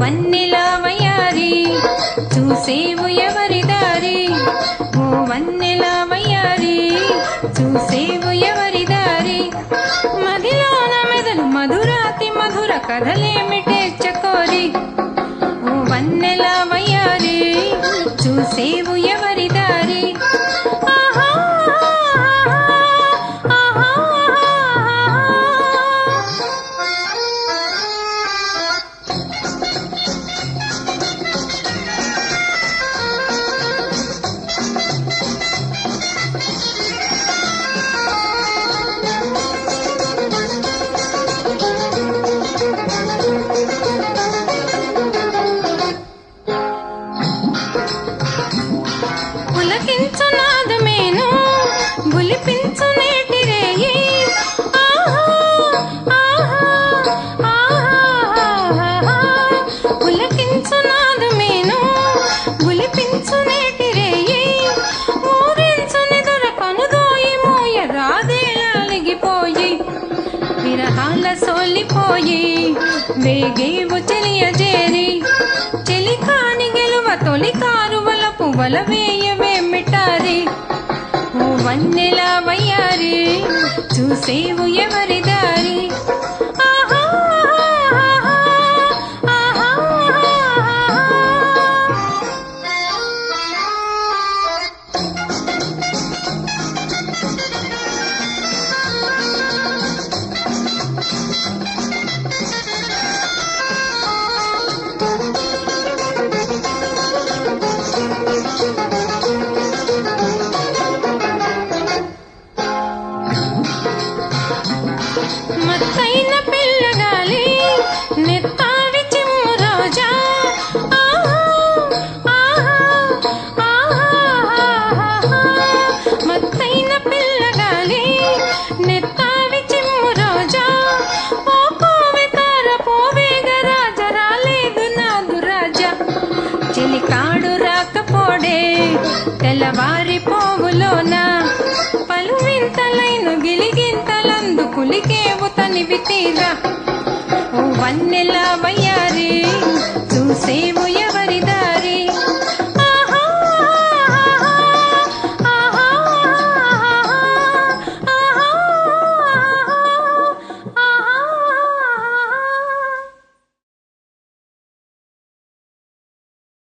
వన్నెలా వయ్యారి చూసేవు ఎవరి దారి, ఓ వన్నెలా వయ్యారి చూసేవు ఎవరి దారి, మదిలోన మెదలు మధురాతి మధుర కథలేమిటే చకోరి, ఓ వన్నెలా వయ్యారి చూసేవు ఎవరి దారి. పులకించు నాదమేను గులిపించు నేటి రేయి, పులకించు నాదమేను గులిపించు నేటి రేయి, ఊరించు నిదుర కనుదోయి మోయ రాదేలాలిగిపోయి, విరహాల సోలిపోయి వేగేవు చెలియ చేరి, చెలికాని గెలువ తొలికారు వలపు వలవేయవే మిటారి, ఓ వన్నెలా వయ్యారి చూసేవు ఎవరి దారి. మత్తైన పిల్లగాలి నెత్తాడి చిమ్ము రోజా, మత్తైన పిల్లగాలి నెత్తాడి చిమ్ము రోజా, ఓ పోవే తార పోవేగ రాజ రాలేదు నాదు రాజా, చెలికాడు రాకపోడే తెల్లవారి పోవులోన, పలు వింతలైన గిలిగింతలందు కులికేవు తనివి తీరా, ఓ వన్నెలా వయ్యారి చూసేవు